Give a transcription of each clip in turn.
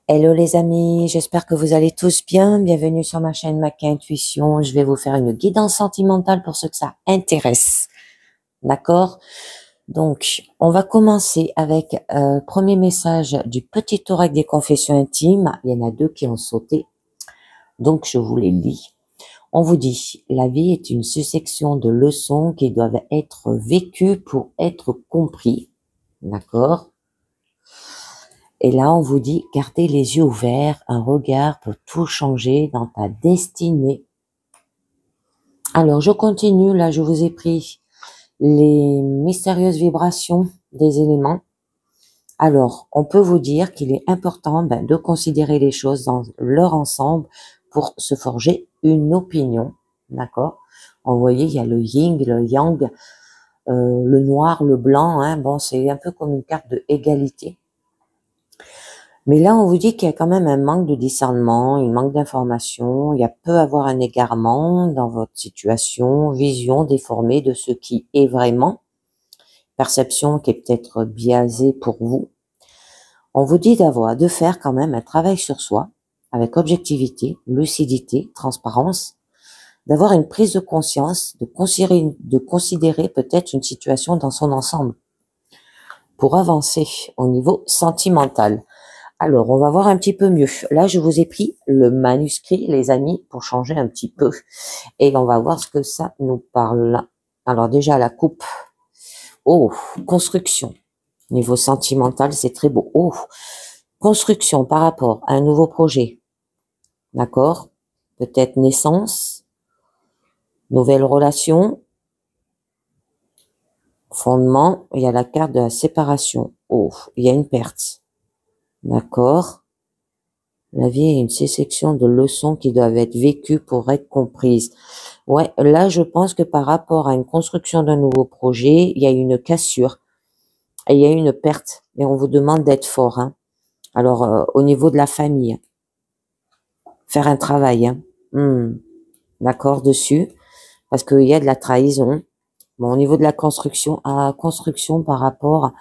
Hello les amis, j'espère que vous allez tous bien. Bienvenue sur ma chaîne Maca Intuition. Je vais vous faire une guidance sentimentale pour ceux que ça intéresse. D'accord? Donc, on va commencer avec premier message du petit oracle des confessions intimes. Il y en a deux qui ont sauté, donc je vous les lis. On vous dit, la vie est une succession de leçons qui doivent être vécues pour être compris. D'accord? Et là, on vous dit, gardez les yeux ouverts, un regard peut tout changer dans ta destinée. Alors, je continue, là, je vous ai pris les mystérieuses vibrations des éléments. Alors, on peut vous dire qu'il est important de considérer les choses dans leur ensemble pour se forger une opinion, d'accord? Vous voyez, il y a le yin, le yang, le noir, le blanc, hein. Bon, c'est un peu comme une carte de égalité. Mais là, on vous dit qu'il y a quand même un manque de discernement, un manque d'information. Il peut avoir un égarement dans votre situation, vision déformée de ce qui est vraiment, perception qui est peut-être biaisée pour vous. On vous dit de faire quand même un travail sur soi, avec objectivité, lucidité, transparence, d'avoir une prise de conscience, de considérer peut-être une situation dans son ensemble, pour avancer au niveau sentimental. Alors, on va voir un petit peu mieux. Là, je vous ai pris le manuscrit, les amis, pour changer un petit peu. Et on va voir ce que ça nous parle. Alors, déjà, la coupe. Oh, construction. Niveau sentimental, c'est très beau. Oh, construction par rapport à un nouveau projet. D'accord? Peut-être naissance, nouvelle relation, fondement. Il y a la carte de la séparation. Oh, il y a une perte. D'accord? La vie est une succession de leçons qui doivent être vécues pour être comprises. Ouais, là, je pense que par rapport à une construction d'un nouveau projet, il y a une cassure et il y a une perte. Et on vous demande d'être fort, hein. Alors, au niveau de la famille, faire un travail, hein. D'accord, dessus, parce qu'il y a de la trahison. Bon, au niveau de la construction, construction par rapport,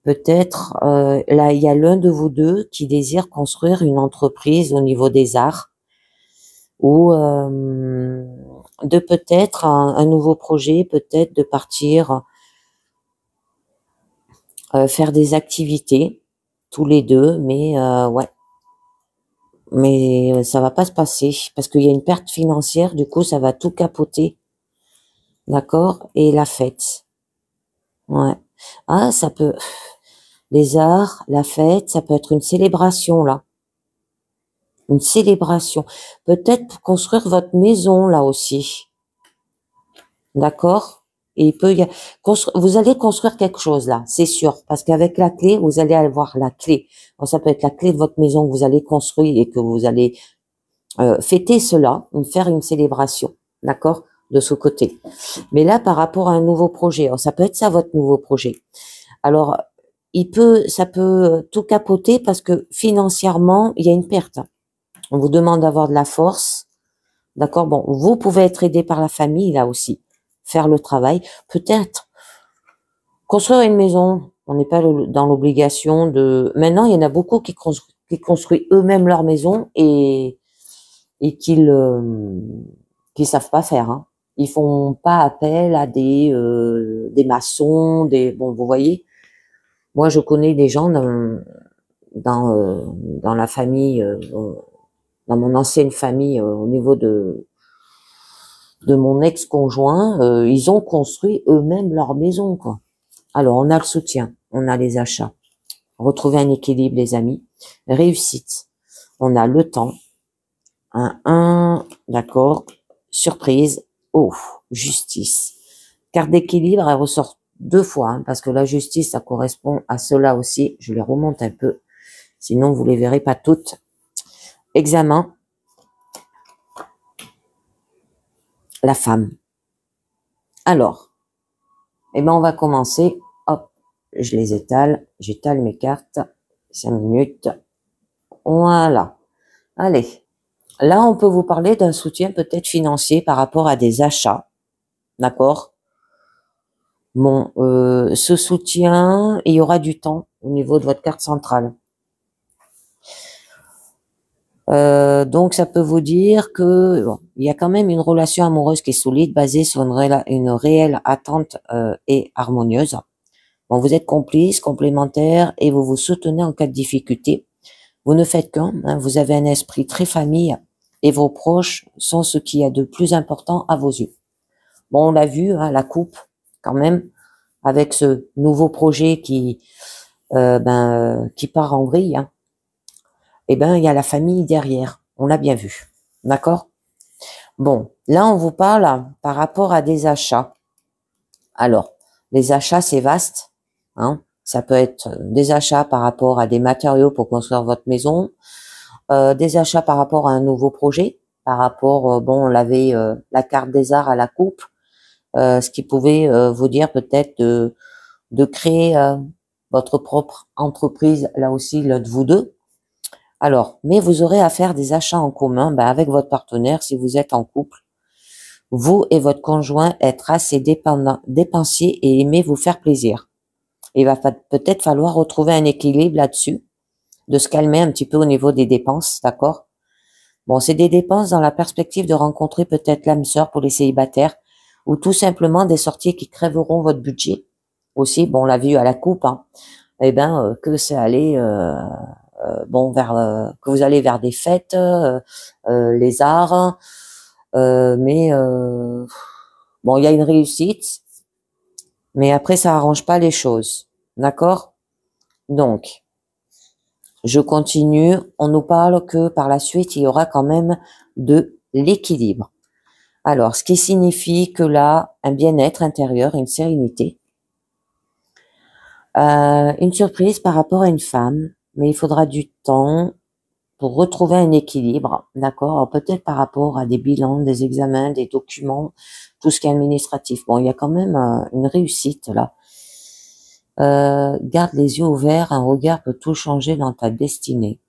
peut-être, là, il y a l'un de vous deux qui désire construire une entreprise au niveau des arts, ou de peut-être un nouveau projet, peut-être de partir faire des activités tous les deux, mais ouais, mais ça va pas se passer parce qu'il y a une perte financière, du coup ça va tout capoter, d'accord? Et la fête, ouais. Ah, ça peut, les arts, la fête, ça peut être une célébration là, une célébration. Peut-être pour construire votre maison là aussi. D'accord? Et il peut y vous allez construire quelque chose là, c'est sûr, parce qu'avec la clé, vous allez avoir la clé. Donc, ça peut être la clé de votre maison que vous allez construire et que vous allez fêter cela, faire une célébration, d'accord, de ce côté. Mais là, par rapport à un nouveau projet, ça peut être ça votre nouveau projet. Alors, ça peut tout capoter parce que financièrement, il y a une perte. On vous demande d'avoir de la force, d'accord. Bon, vous pouvez être aidé par la famille là aussi. Faire le travail, peut-être construire une maison. On n'est pas dans l'obligation de. Maintenant, il y en a beaucoup qui construisent eux-mêmes leur maison et qui savent pas faire, hein. Ils font pas appel à des maçons, bon, vous voyez. Moi, je connais des gens dans la famille, dans mon ancienne famille, au niveau de mon ex-conjoint, ils ont construit eux-mêmes leur maison, quoi. Alors, on a le soutien, on a les achats. Retrouver un équilibre, les amis. Réussite. On a le temps. D'accord. Surprise. Oh, justice. Carte d'équilibre, elle ressort deux fois, hein, parce que la justice, ça correspond à cela aussi. Je les remonte un peu. Sinon, vous les verrez pas toutes. Examen. La femme. Alors, on va commencer. Hop, je les étale. J'étale mes cartes. 5 minutes. Voilà. Allez. Là, on peut vous parler d'un soutien peut-être financier par rapport à des achats. D'accord? Bon, ce soutien, il y aura du temps au niveau de votre carte centrale. Donc, ça peut vous dire que bon, il y a quand même une relation amoureuse qui est solide, basée sur une réelle attente et harmonieuse. Bon, vous êtes complices, complémentaires et vous vous soutenez en cas de difficulté. Vous ne faites qu'un, hein, vous avez un esprit très famille et vos proches sont ce qui est de plus important à vos yeux. Bon, on l'a vu, hein, la coupe, quand même, avec ce nouveau projet qui part en vrille, hein, eh ben, il y a la famille derrière. On l'a bien vu. D'accord? Bon, là, on vous parle par rapport à des achats. Alors, les achats, c'est vaste, hein. Ça peut être des achats par rapport à des matériaux pour construire votre maison, des achats par rapport à un nouveau projet, par rapport, bon, on avait la carte des arts à la coupe, ce qui pouvait vous dire peut-être de créer votre propre entreprise, là aussi, l'un de vous deux. Alors, mais vous aurez à faire des achats en commun avec votre partenaire si vous êtes en couple. Vous et votre conjoint être assez dépensiers et aimez vous faire plaisir. Il va peut-être falloir retrouver un équilibre là-dessus, de se calmer un petit peu au niveau des dépenses, d'accord? Bon, c'est des dépenses dans la perspective de rencontrer peut-être l'âme sœur pour les célibataires ou tout simplement des sorties qui crèveront votre budget. Aussi, bon, on l'a vu à la coupe, hein, que c'est aller que vous allez vers des fêtes, les arts, bon, il y a une réussite, mais après ça arrange pas les choses, d'accord? Donc, je continue. On nous parle que par la suite, il y aura quand même de l'équilibre. Alors, ce qui signifie que là, un bien-être intérieur, une sérénité, une surprise par rapport à une femme, mais il faudra du temps pour retrouver un équilibre, d'accord? Peut-être par rapport à des bilans, des examens, des documents, tout ce qui est administratif. Bon, il y a quand même une réussite là. Garde les yeux ouverts, un regard peut tout changer dans ta destinée.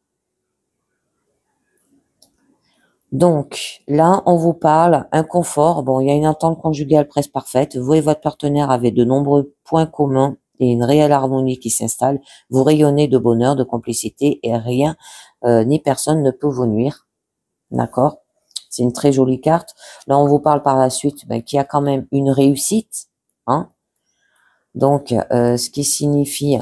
Donc, là, on vous parle, un confort. Bon, il y a une entente conjugale presque parfaite. Vous et votre partenaire avez de nombreux points communs et une réelle harmonie qui s'installe. Vous rayonnez de bonheur, de complicité et rien ni personne ne peut vous nuire. D'accord? C'est une très jolie carte. Là, on vous parle par la suite qu'il y a quand même une réussite. Hein? Donc, ce qui signifie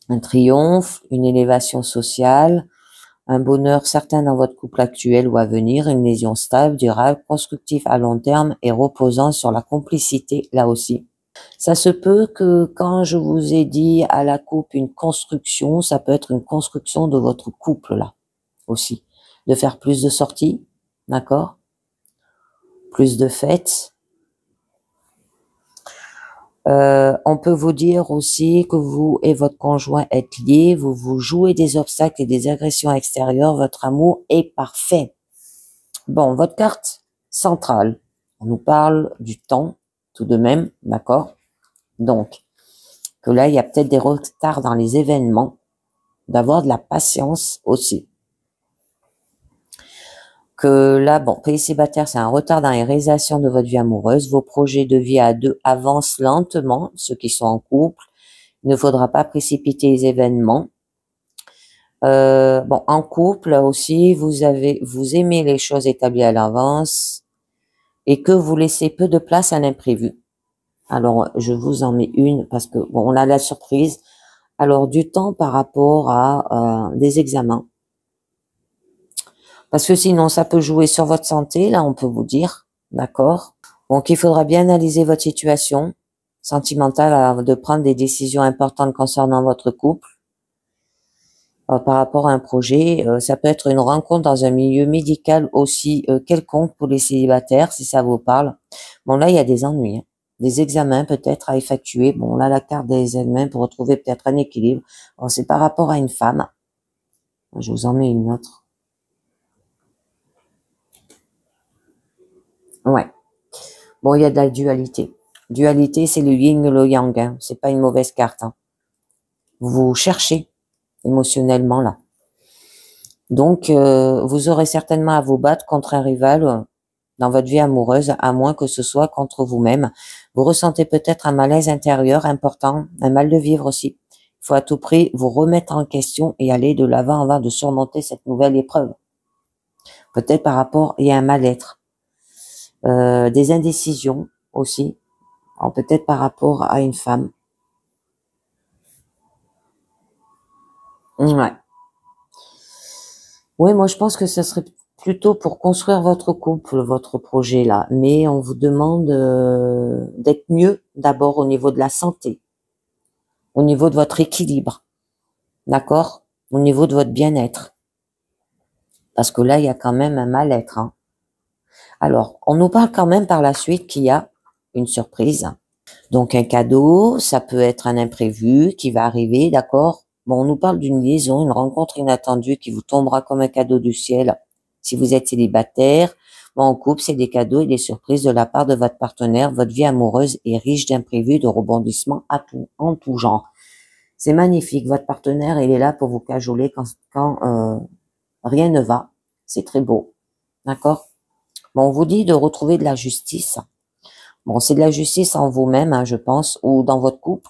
un triomphe, une élévation sociale, un bonheur certain dans votre couple actuel ou à venir, une liaison stable, durable, constructive à long terme et reposant sur la complicité, là aussi. Ça se peut que quand je vous ai dit à la coupe une construction, ça peut être une construction de votre couple, là, aussi. De faire plus de sorties, d'accord? Plus de fêtes. On peut vous dire aussi que vous et votre conjoint êtes liés, vous vous jouez des obstacles et des agressions extérieures, votre amour est parfait. Bon, votre carte centrale, on nous parle du temps, tout de même, d'accord? Donc, que là, il y a peut-être des retards dans les événements, d'avoir de la patience aussi. Que là, bon, pays célibataire, c'est un retard dans les réalisations de votre vie amoureuse. Vos projets de vie à deux avancent lentement, ceux qui sont en couple. Il ne faudra pas précipiter les événements. Bon, en couple aussi, vous aimez les choses établies à l'avance et que vous laissez peu de place à l'imprévu. Alors, je vous en mets une parce que bon, on a la surprise. Alors, du temps par rapport à des examens. Parce que sinon, ça peut jouer sur votre santé, là, on peut vous dire, d'accord? Donc, il faudra bien analyser votre situation sentimentale avant de prendre des décisions importantes concernant votre couple. Par rapport à un projet, ça peut être une rencontre dans un milieu médical aussi quelconque pour les célibataires, si ça vous parle. Bon, là, il y a des ennuis, hein. Des examens peut-être à effectuer. Bon, là, la carte des examens pour retrouver peut-être un équilibre. Bon, c'est par rapport à une femme. Je vous en mets une autre. Ouais. Bon, il y a de la dualité. Dualité, c'est le yin et le yang. Hein. C'est pas une mauvaise carte. Hein. Vous cherchez émotionnellement là. Donc, vous aurez certainement à vous battre contre un rival dans votre vie amoureuse, à moins que ce soit contre vous-même. Vous ressentez peut-être un malaise intérieur important, un mal de vivre aussi. Il faut à tout prix vous remettre en question et aller de l'avant avant de surmonter cette nouvelle épreuve. Peut-être par rapport, il y a un mal-être, des indécisions aussi, peut-être par rapport à une femme. Ouais. Oui, moi je pense que ce serait plutôt pour construire votre couple, votre projet là. Mais on vous demande d'être mieux d'abord au niveau de la santé, au niveau de votre équilibre, d'accord? Au niveau de votre bien-être. Parce que là, il y a quand même un mal-être, hein. Alors, on nous parle quand même par la suite qu'il y a une surprise. Donc un cadeau, ça peut être un imprévu qui va arriver, d'accord? Bon, on nous parle d'une liaison, une rencontre inattendue qui vous tombera comme un cadeau du ciel. Si vous êtes célibataire, bon, en couple, c'est des cadeaux et des surprises de la part de votre partenaire. Votre vie amoureuse est riche d'imprévus, de rebondissements en tout genre. C'est magnifique. Votre partenaire, il est là pour vous cajoler quand rien ne va. C'est très beau, d'accord? Bon, on vous dit de retrouver de la justice. Bon, c'est de la justice en vous-même, hein, je pense, ou dans votre couple.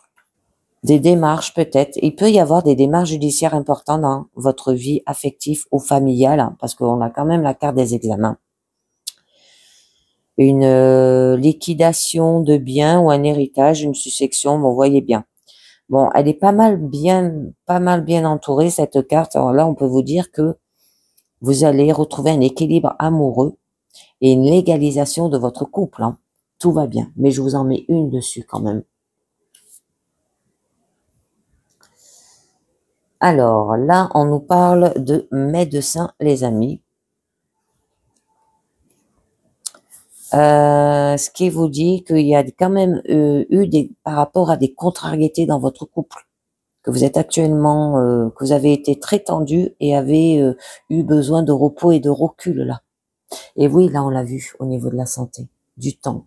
Des démarches peut-être. Il peut y avoir des démarches judiciaires importantes dans votre vie affective ou familiale, hein, parce qu'on a quand même la carte des examens. Une liquidation de biens ou un héritage, une succession, bon, vous voyez bien. Bon, elle est pas mal bien entourée, cette carte. Alors là, on peut vous dire que vous allez retrouver un équilibre amoureux et une légalisation de votre couple, hein. Tout va bien. Mais je vous en mets une dessus quand même. Alors là, on nous parle de médecin, les amis. Ce qui vous dit qu'il y a quand même par rapport à des contrariétés dans votre couple, que vous êtes actuellement, que vous avez été très tendu et avez eu besoin de repos et de recul là. Et oui, là on l'a vu au niveau de la santé, du temps.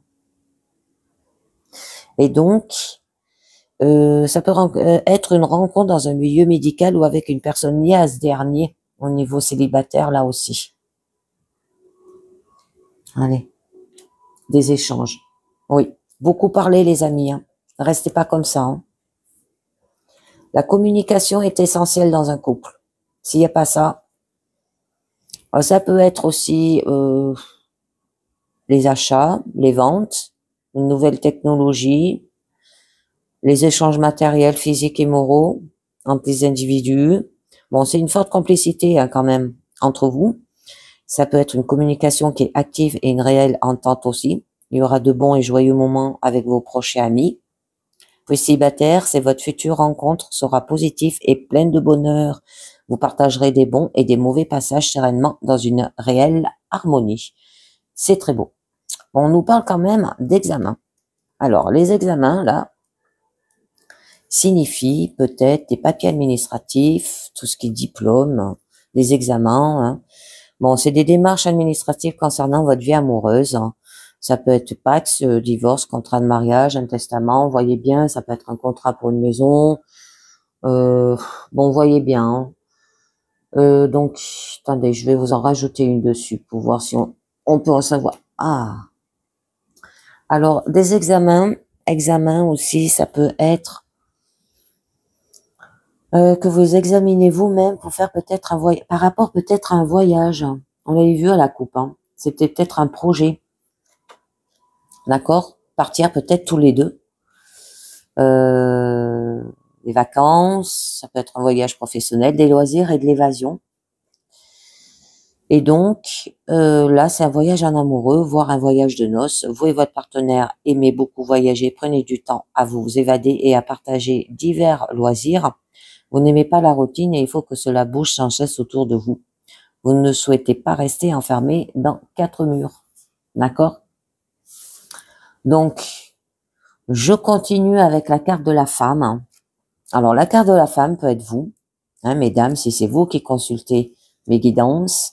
Et donc, ça peut être une rencontre dans un milieu médical ou avec une personne liée à ce dernier, au niveau célibataire là aussi. Allez, des échanges. Oui, beaucoup parler les amis, hein. Restez pas comme ça, hein. La communication est essentielle dans un couple. S'il n'y a pas ça, ça peut être aussi les achats, les ventes, une nouvelle technologie, les échanges matériels, physiques et moraux entre les individus. Bon, c'est une forte complicité hein, quand même entre vous. Ça peut être une communication qui est active et une réelle entente aussi. Il y aura de bons et joyeux moments avec vos proches et amis. Pour célibataire, c'est votre future rencontre sera positive et pleine de bonheur. Vous partagerez des bons et des mauvais passages sereinement dans une réelle harmonie. C'est très beau. On nous parle quand même d'examens. Alors, les examens, là, signifient peut-être des papiers administratifs, tout ce qui est diplôme, des examens. Hein. Bon, c'est des démarches administratives concernant votre vie amoureuse. Hein. Ça peut être Pax, divorce, contrat de mariage, un testament, vous voyez bien, ça peut être un contrat pour une maison. Bon, vous voyez bien. Hein. Donc, attendez, je vais vous en rajouter une dessus pour voir si on peut en savoir. Ah, alors des examens aussi, ça peut être que vous examinez vous-même pour faire peut-être un voyage, par rapport peut-être à un voyage. On l'avait vu à la coupe. Hein. C'était peut-être un projet. D'accord? Partir peut-être tous les deux. Des vacances, ça peut être un voyage professionnel, des loisirs et de l'évasion. Et donc, là, c'est un voyage en amoureux, voire un voyage de noces. Vous et votre partenaire aimez beaucoup voyager, prenez du temps à vous évader et à partager divers loisirs. Vous n'aimez pas la routine et il faut que cela bouge sans cesse autour de vous. Vous ne souhaitez pas rester enfermé dans 4 murs. D'accord? Donc, je continue avec la carte de la femme. Alors, la carte de la femme peut être vous, hein, mesdames, si c'est vous qui consultez mes guidances.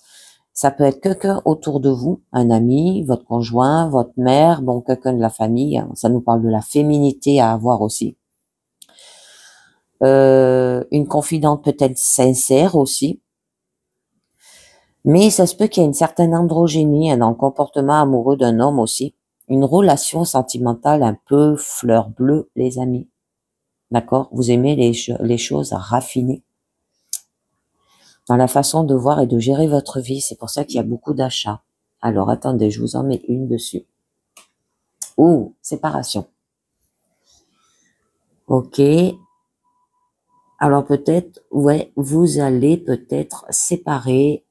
Ça peut être quelqu'un autour de vous, un ami, votre conjoint, votre mère, bon, quelqu'un de la famille. Hein, ça nous parle de la féminité à avoir aussi. Une confidente peut-être sincère aussi. Mais ça se peut qu'il y ait une certaine androgénie hein, dans le comportement amoureux d'un homme aussi. Une relation sentimentale un peu fleur bleue, les amis. D'accord? Vous aimez les choses raffinées. dans la façon de voir et de gérer votre vie. C'est pour ça qu'il y a beaucoup d'achats. Alors, attendez, je vous en mets une dessus. Ouh, séparation. Ok. Alors peut-être, ouais, vous allez peut-être séparer.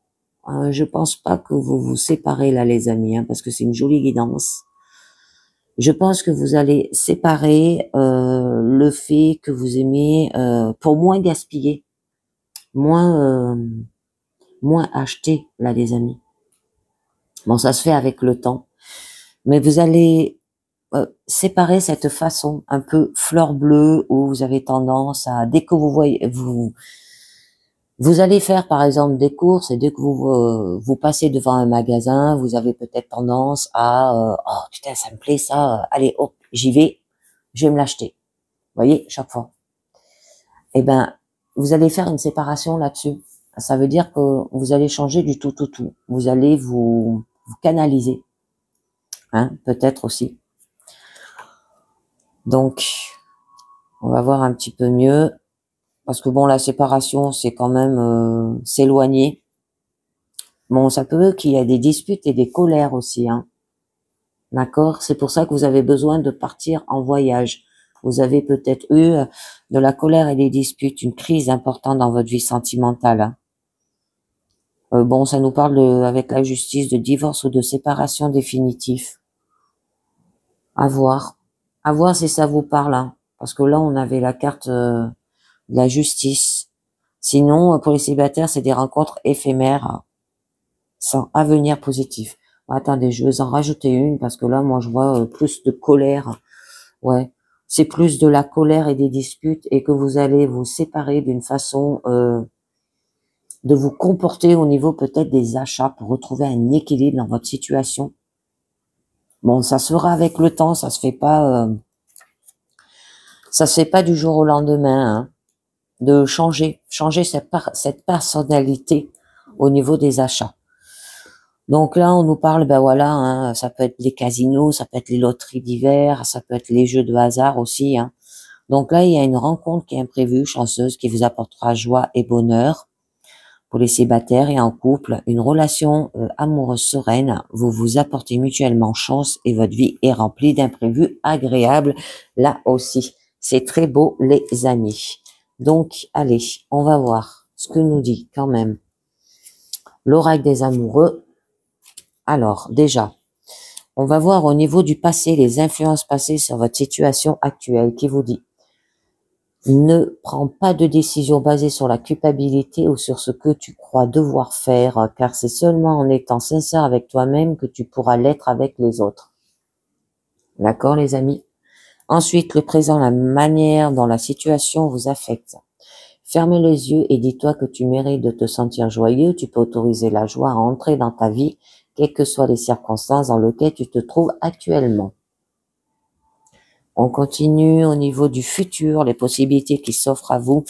Je pense pas que vous vous séparez là, les amis, hein, parce que c'est une jolie guidance. Je pense que vous allez séparer le fait que vous aimez pour moins gaspiller, moins moins acheter là, les amis. Bon, ça se fait avec le temps, mais vous allez séparer cette façon un peu fleur bleue où vous avez tendance à, dès que vous voyez, vous allez faire par exemple des courses et dès que vous passez devant un magasin, vous avez peut-être tendance à oh putain ça me plaît ça, allez hop j'y vais, je vais me l'acheter. Vous voyez chaque fois. Eh ben vous allez faire une séparation là-dessus. Ça veut dire que vous allez changer du tout. Vous allez vous canaliser, hein, peut-être aussi. Donc on va voir un petit peu mieux. Parce que bon, la séparation, c'est quand même s'éloigner. Bon, ça peut qu'il y ait des disputes et des colères aussi, hein. D'accord? C'est pour ça que vous avez besoin de partir en voyage. Vous avez peut-être eu de la colère et des disputes, une crise importante dans votre vie sentimentale, hein. Bon, ça nous parle avec la justice de divorce ou de séparation définitive. À voir. À voir si ça vous parle, hein. Parce que là, on avait la carte de la justice. Sinon, pour les célibataires, c'est des rencontres éphémères sans avenir positif. Attendez, je vais en rajouter une parce que là, moi, je vois plus de colère. Ouais, c'est plus de la colère et des disputes et que vous allez vous séparer d'une façon de vous comporter au niveau peut-être des achats pour retrouver un équilibre dans votre situation. Bon, ça se fera avec le temps, ça se fait pas du jour au lendemain, hein, de changer cette personnalité au niveau des achats. Donc là, on nous parle, ben voilà, hein, ça peut être les casinos, ça peut être les loteries d'hiver, ça peut être les jeux de hasard aussi, hein. Donc là, il y a une rencontre qui est imprévue, chanceuse, qui vous apportera joie et bonheur pour les célibataires et en couple. Une relation amoureuse sereine, vous vous apportez mutuellement chance et votre vie est remplie d'imprévus agréables. Là aussi, c'est très beau, les amis. Donc, allez, on va voir ce que nous dit quand même l'oracle des amoureux. Alors, déjà, on va voir au niveau du passé, les influences passées sur votre situation actuelle qui vous dit ne prends pas de décision basée sur la culpabilité ou sur ce que tu crois devoir faire, car c'est seulement en étant sincère avec toi-même que tu pourras l'être avec les autres. D'accord, les amis? Ensuite, le présent, la manière dont la situation vous affecte. Ferme les yeux et dis-toi que tu mérites de te sentir joyeux. Tu peux autoriser la joie à entrer dans ta vie, quelles que soient les circonstances dans lesquelles tu te trouves actuellement. On continue au niveau du futur, les possibilités qui s'offrent à vous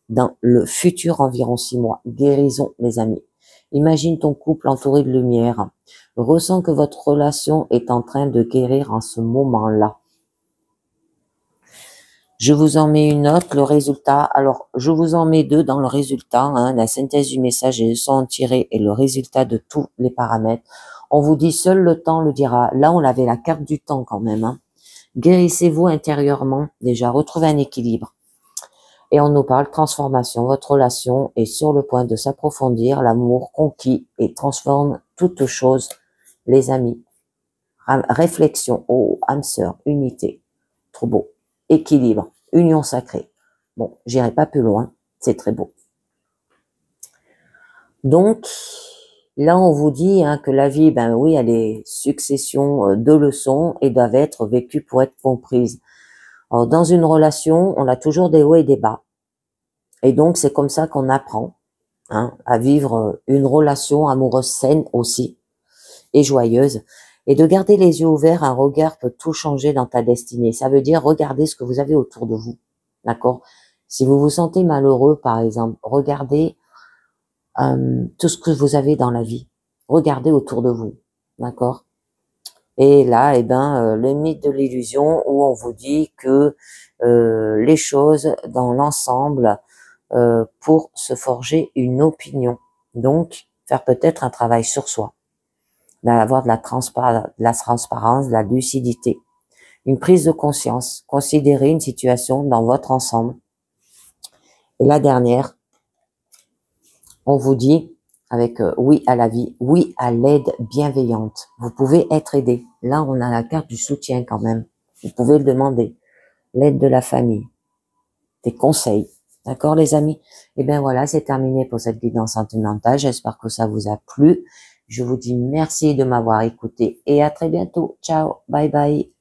dans le futur environ 6 mois. Guérison, les amis. Imagine ton couple entouré de lumière. Ressens que votre relation est en train de guérir en ce moment-là. Je vous en mets une autre, le résultat. Alors, je vous en mets deux dans le résultat, hein, la synthèse du message et le son tiré et le résultat de tous les paramètres. On vous dit seul le temps le dira. Là, on avait la carte du temps quand même, hein. Guérissez-vous intérieurement, déjà, retrouvez un équilibre. Et on nous parle transformation. Votre relation est sur le point de s'approfondir, l'amour conquis et transforme toute chose, les amis. Réflexion, oh, âme sœur, unité, trop beau. Équilibre, union sacrée. Bon, j'irai pas plus loin, c'est très beau. Donc, là, on vous dit hein, que la vie, ben oui, elle est succession de leçons et doivent être vécues pour être comprises. Alors, dans une relation, on a toujours des hauts et des bas. Et donc, c'est comme ça qu'on apprend hein, à vivre une relation amoureuse saine aussi et joyeuse. Et de garder les yeux ouverts, un regard peut tout changer dans ta destinée. Ça veut dire regarder ce que vous avez autour de vous. D'accord? Si vous vous sentez malheureux, par exemple, regardez tout ce que vous avez dans la vie. Regardez autour de vous. D'accord? Et là, eh ben, le mythe de l'illusion où on vous dit que les choses dans l'ensemble pour se forger une opinion. Donc, faire peut-être un travail sur soi, d'avoir de la transparence, de la lucidité, une prise de conscience, considérer une situation dans votre ensemble. Et la dernière, on vous dit avec oui à la vie, oui à l'aide bienveillante. Vous pouvez être aidé. Là, on a la carte du soutien quand même. Vous pouvez le demander. L'aide de la famille, des conseils. D'accord, les amis? Et bien voilà, c'est terminé pour cette guidance sentimentale. J'espère que ça vous a plu. Je vous dis merci de m'avoir écouté et à très bientôt. Ciao, bye bye.